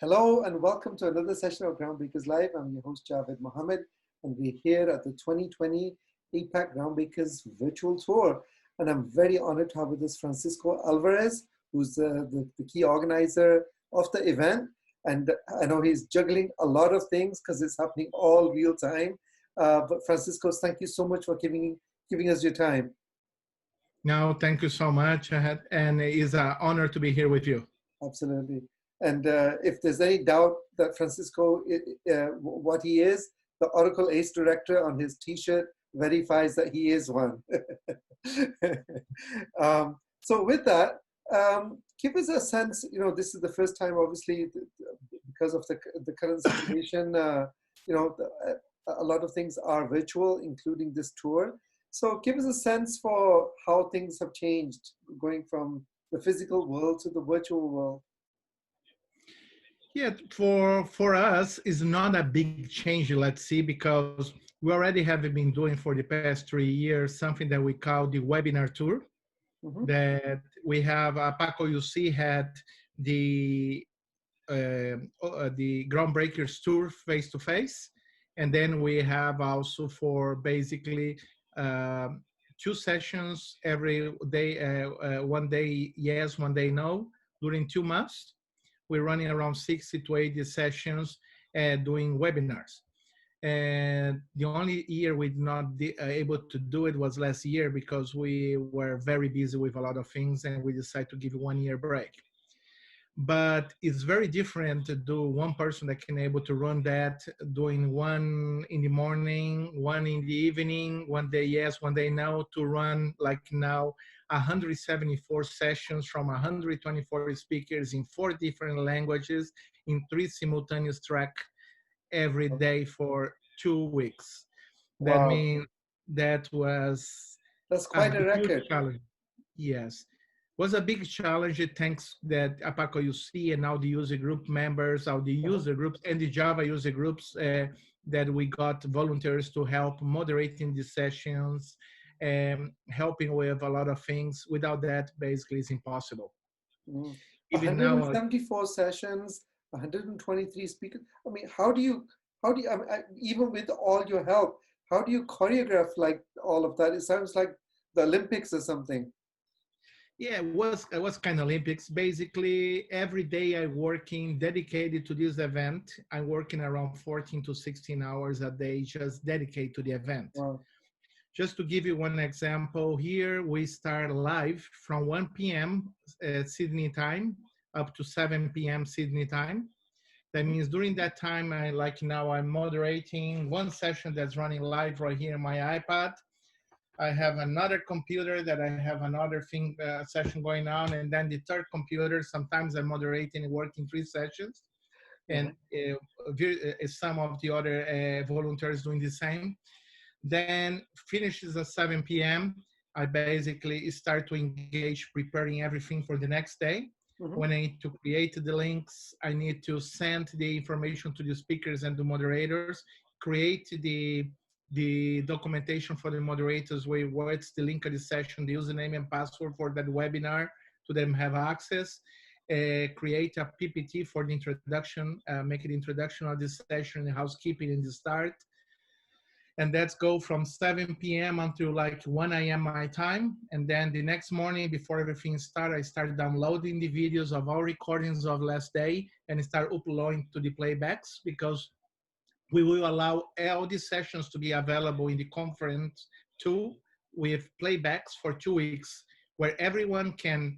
Hello and welcome to another session of Groundbreakers Live. I'm your host Javed Mohammed, and we're here at the 2020 APAC Groundbreakers virtual tour. And I'm very honored to have with us Francisco Alvarez, who's the key organizer of the event. And I know he's juggling a lot of things because it's happening all real time. But Francisco, thank you so much for giving us your time. No, thank you so much. And it's an honor to be here with you. Absolutely. And if there's any doubt that Francisco, what he is, the Oracle ACE director on his T-shirt verifies that he is one. So with that, give us a sense, this is the first time, obviously, because of the current situation, a lot of things are virtual, including this tour. So give us a sense for how things have changed, going from the physical world to the virtual world. Yeah, for us, it's not a big change, let's see, because we already have been doing for the past 3 years something that we call the webinar tour. Mm-hmm. That we have, Paco UC had the Groundbreakers tour face-to-face. And then we have also for basically 2 sessions every day, one day yes, one day no, during 2 months. We're running around 60 to 80 sessions doing webinars. And the only year we not able to do it was last year because we were very busy with a lot of things and we decided to give 1 year break. But it's very different to do one person that can able to run that, doing one in the morning, one in the evening, one day yes, one day no, to run like now 174 sessions from 124 speakers in 4 different languages in 3 simultaneous track every day for 2 weeks. Wow. That means that's quite a record. Challenge. Yes. Was a big challenge, thanks that Apaco UC and now the user group members, all the user groups and the Java user groups that we got volunteers to help moderating the sessions, helping with a lot of things. Without that, basically, it's impossible. Mm. Even 174 sessions, 123 speakers. I mean, how do you even with all your help, how do you choreograph like all of that? It sounds like the Olympics or something. Yeah, it was kind of Olympics. Basically, every day I'm working dedicated to this event. I'm working around 14 to 16 hours a day, just dedicated to the event. Wow. Just to give you one example, here we start live from 1 p.m. Sydney time up to 7 p.m. Sydney time. That means during that time, I'm moderating one session that's running live right here on my iPad. I have another computer that I have another session going on, and then the third computer, sometimes I'm moderating and working 3 sessions, and some of the other volunteers doing the same. Then finishes at 7 p.m. I basically start to engage, preparing everything for the next day. Mm-hmm. When I need to create the links, I need to send the information to the speakers and the moderators, create the documentation for the moderators, what's the link of the session, the username and password for that webinar to them have access, create a PPT for the introduction, make an introduction of this session, the housekeeping in the start. And that's go from 7 p.m. until like 1 a.m. my time. And then the next morning before everything starts, I start downloading the videos of all recordings of last day and start uploading to the playbacks, because we will allow all these sessions to be available in the conference too, with playbacks for 2 weeks, where everyone can,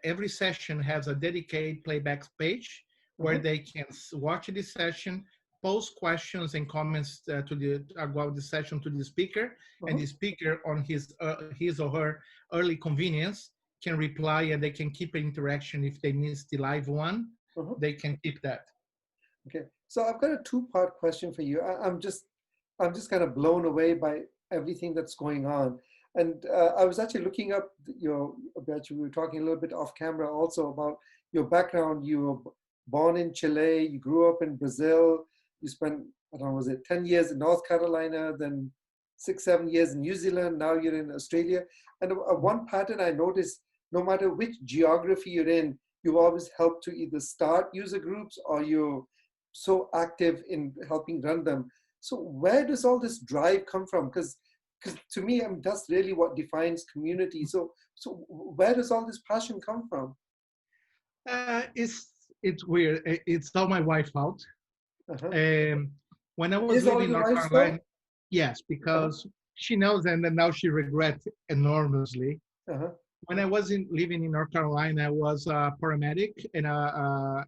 every session has a dedicated playbacks page where they can watch the session, post questions and comments about the session to the speaker, and the speaker on his or her early convenience can reply, and they can keep an interaction. If they miss the live one, they can keep that. Okay, so I've got a 2-part question for you. I'm just kind of blown away by everything that's going on. And I was actually looking up we were talking a little bit off camera also about your background. You were born in Chile, you grew up in Brazil, you spent, 10 years in North Carolina, then 6-7 years in New Zealand, now you're in Australia. And one pattern I noticed, no matter which geography you're in, you've always helped to either start user groups or you're so active in helping run them. So where does all this drive come from? Because to me, that's really what defines community. So where does all this passion come from? It's weird. It's all my wife's fault. Uh-huh. When I was Is all living in your North wife's Carolina, fault? yes, because she knows and then now she regrets enormously. Uh-huh. When I was living in North Carolina, I was a paramedic and a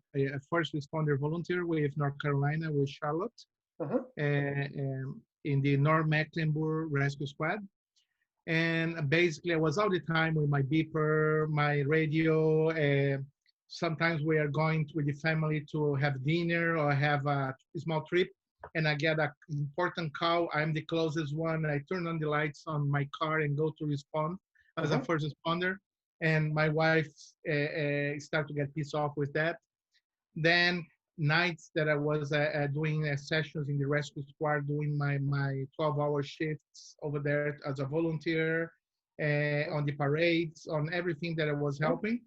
first responder volunteer with North Carolina with Charlotte Uh-huh. in the North Mecklenburg Rescue Squad. And basically, I was all the time with my beeper, my radio. Sometimes we are going with the family to have dinner or have a small trip, and I get an important call. I'm the closest one. I turn on the lights on my car and go to respond as a first responder. And my wife start to get pissed off with that. Then nights that I was doing sessions in the rescue squad, doing my 12-hour shifts over there as a volunteer, on the parades, on everything that I was helping.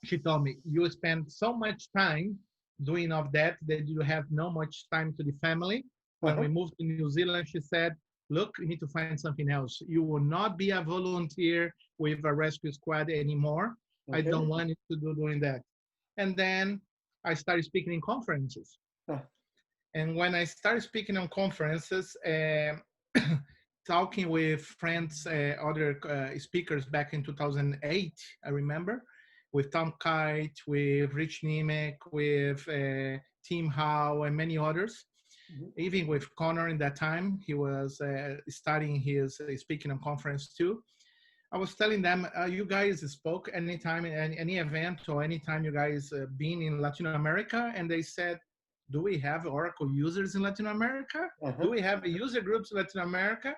She told me, you spend so much time doing all that you have no much time to the family. When we moved to New Zealand, she said, look, you need to find something else. You will not be a volunteer with a rescue squad anymore. I don't want you to do doing that. And then I started speaking in conferences. And when I started speaking on conferences, talking with friends, other speakers back in 2008, I remember, with Tom Kite, with Rich Niemek, with Tim Howe, and many others. Even with Connor in that time, he was studying his speaking on conference too. I was telling them, you guys spoke anytime in any event or anytime you guys been in Latin America? And they said, do we have Oracle users in Latin America? Do we have user groups in Latin America?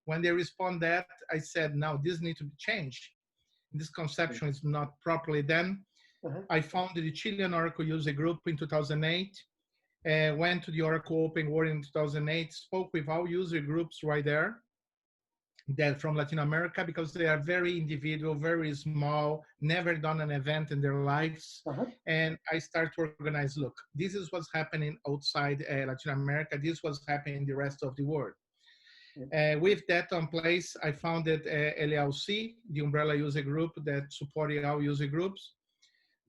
When they respond that, I said, no, this needs to be changed. This conception is not properly done. I founded the Chilean Oracle user group in 2008. Went to the Oracle Open World in 2008, spoke with all user groups right there that from Latin America, because they are very individual, very small, never done an event in their lives. And I start to organize, look, this is what's happening outside Latin America. This was happening in the rest of the world. With that on place, I founded LLC, the umbrella user group that supported our user groups.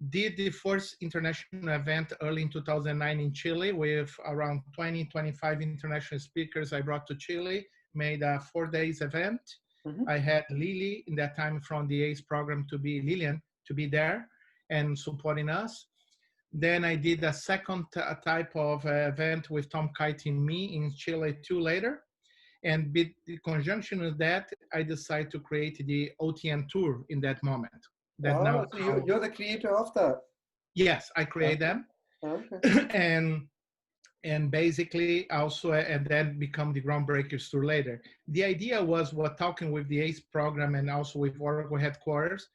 Did the first international event early in 2009 in Chile with around 20, 25 international speakers I brought to Chile, made a 4 days event. I had Lily in that time from the ACE program Lillian to be there and supporting us. Then I did a second type of event with Tom Kite and me in Chile 2 later. And in conjunction with that, I decided to create the OTN tour in that moment. That now so you're the creator of that? Yes, I create them. And basically also, and then become the Groundbreakers tour later. The idea was, talking with the ACE program and also with Oracle headquarters,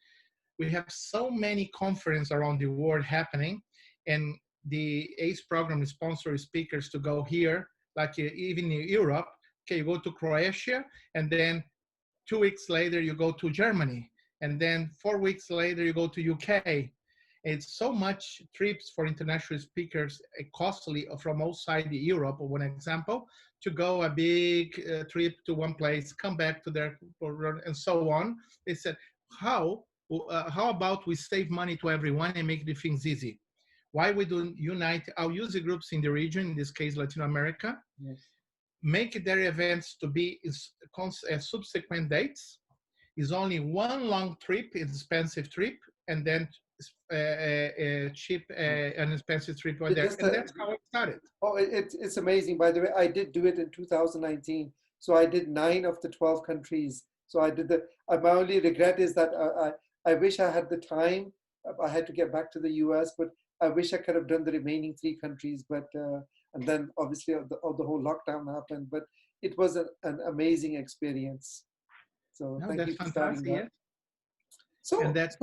we have so many conferences around the world happening, and the ACE program sponsors speakers to go here, like even in Europe. Okay, you go to Croatia, and then 2 weeks later you go to Germany, and then 4 weeks later you go to UK. It's so much trips for international speakers, costly from outside Europe, one example, to go a big trip to one place, come back to their, and so on. They said, how about we save money to everyone and make the things easy? Why we don't unite our user groups in the region, in this case, Latin America, make their events to be subsequent dates, is only one long trip, expensive trip, and then cheap and expensive trip right there. And that's how it started. Oh, it's amazing. By the way, I did do it in 2019. So I did 9 of the 12 countries. So I did my only regret is that I wish I had the time. I had to get back to the US, but I wish I could have done the remaining 3 countries. But and then obviously the whole lockdown happened. But it was an amazing experience. So thank you for starting that. Yeah. So it's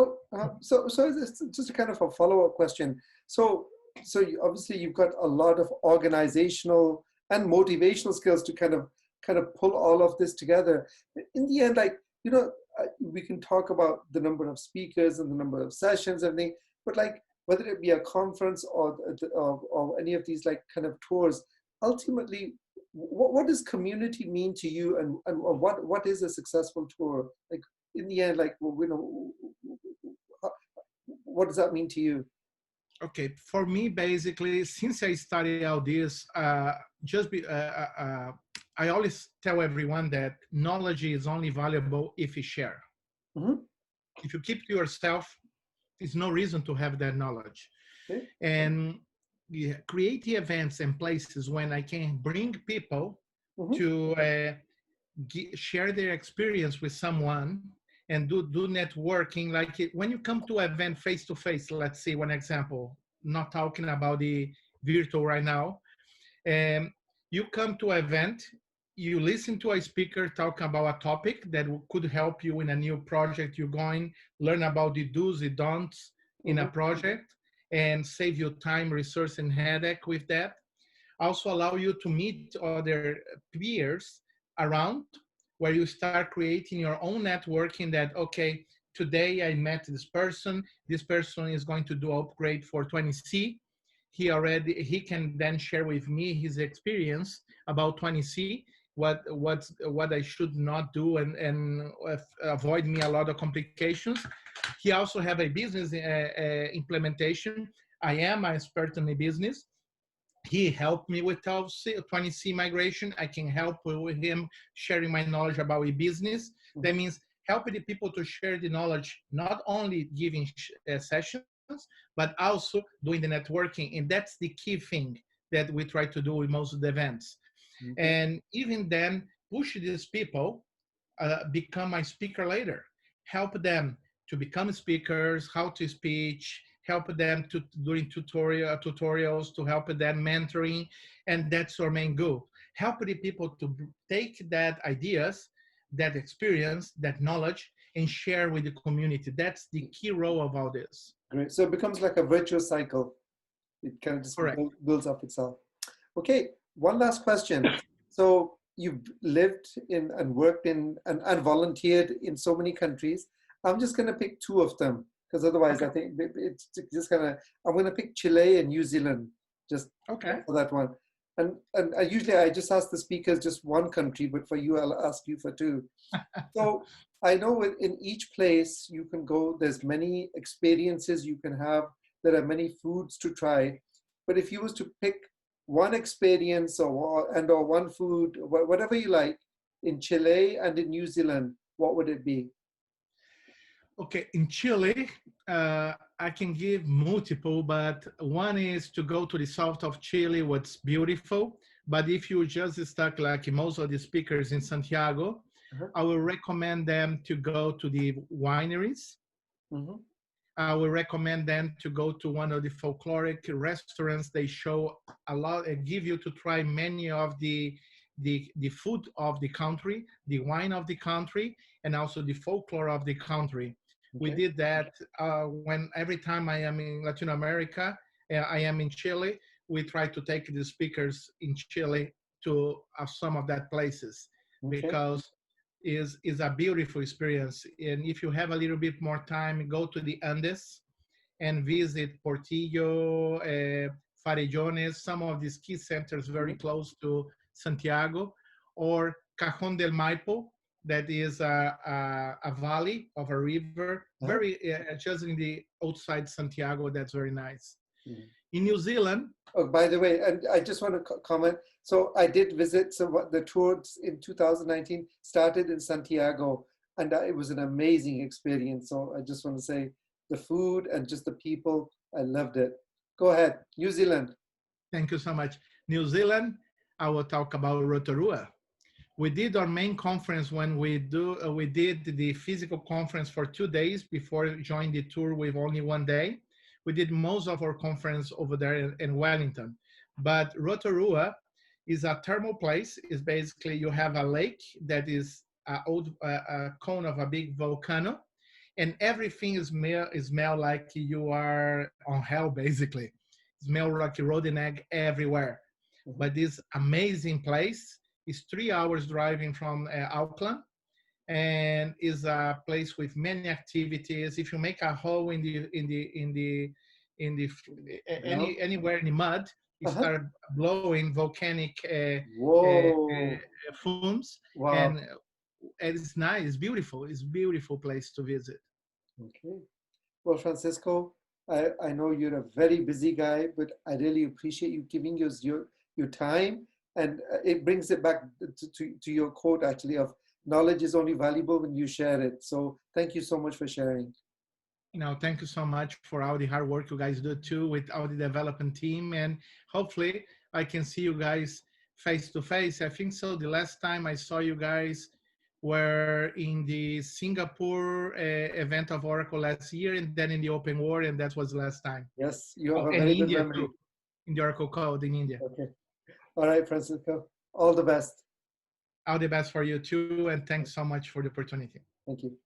just a kind of a follow-up question. So obviously you've got a lot of organizational and motivational skills to kind of pull all of this together. In the end, we can talk about the number of speakers and the number of sessions and everything, but like whether it be a conference or any of these like kind of tours, ultimately, what does community mean to you, and what is a successful tour? Like in the end, like what does that mean to you? Okay, for me, basically, since I started out this, I always tell everyone that knowledge is only valuable if you share. Mm-hmm. If you keep to yourself, there's no reason to have that knowledge. Okay. And create events and places when I can bring people Mm-hmm. to share their experience with someone and do networking. Like when you come to an event face to face, let's see one example, not talking about the virtual right now. You come to an event, you listen to a speaker talk about a topic that could help you in a new project you're going, learn about the do's and don'ts in a project, and save you time, resource, and headache with that. Also allow you to meet other peers around, where you start creating your own networking that, okay, today I met this person is going to do upgrade for 20C. He can then share with me his experience about 20C, what I should not do, and avoid me a lot of complications. He also have a business implementation. I am an expert in the business. He helped me with 20C migration. I can help with him sharing my knowledge about a business. That means helping the people to share the knowledge, not only giving sessions, but also doing the networking. And that's the key thing that we try to do with most of the events. And even then, push these people become a speaker later. Help them to become speakers, how to speak, help them to doing tutorials, to help them mentoring, and that's our main goal. Help the people to take that ideas, that experience, that knowledge, and share with the community. That's the key role of all this. Great. So it becomes like a virtuous cycle. It kind of just Correct. builds up itself. Okay, one last question. So you've lived in and worked in and volunteered in so many countries. I'm just going to pick two of them because otherwise I think it's just kind of, I'm going to pick Chile and New Zealand just for that one. And usually I just ask the speakers just one country, but for you, I'll ask you for two. So I know in each place you can go, there's many experiences you can have. There are many foods to try. But if you was to pick one experience or one food, whatever you like, in Chile and in New Zealand, what would it be? Okay, in Chile, I can give multiple, but one is to go to the south of Chile, what's beautiful. But if you just stuck like most of the speakers in Santiago, I will recommend them to go to the wineries. I will recommend them to go to one of the folkloric restaurants. They show a lot, give you to try many of the food of the country, the wine of the country, and also the folklore of the country. We did that when every time I am in Latin America, I am in Chile, we try to take the speakers in Chile to some of that places because is a beautiful experience. And if you have a little bit more time, go to the Andes and visit Portillo, Farellones, some of these ski centers very close to Santiago, or Cajón del Maipo, that is a valley of a river, very just in the outside Santiago. That's very nice. In New Zealand. Oh, by the way, and I just want to comment. So I did visit. So what the tour in 2019 started in Santiago, and it was an amazing experience. So I just want to say the food and just the people, I loved it. Go ahead, New Zealand. Thank you so much. New Zealand, I will talk about Rotorua. We did our main conference when we did the physical conference for 2 days before joining the tour with only 1 day. We did most of our conference over there in Wellington. But Rotorua is a thermal place. It's basically you have a lake that is a cone of a big volcano, and everything smell like you are on hell, basically. Smell like rotten egg everywhere. But this amazing place is 3 hours driving from Auckland, and is a place with many activities. If you make a hole in the Ground? anywhere in the mud, you Uh-huh. start blowing volcanic Whoa. fumes, Wow. and it's nice. It's beautiful. It's a beautiful place to visit. Okay. Well, Francisco, I know you're a very busy guy, but I really appreciate you giving us your time. And it brings it back to your quote, actually, of knowledge is only valuable when you share it. So thank you so much for sharing. Thank you so much for all the hard work you guys do too with all the development team. And hopefully I can see you guys face to face. I think so. The last time I saw you guys were in the Singapore event of Oracle last year, and then in the Open World, and that was the last time. Yes, you Oh, have a and very good India too, memory. in the Oracle Code in India. Okay. All right, Francisco. All the best. All the best for you too, and thanks so much for the opportunity. Thank you.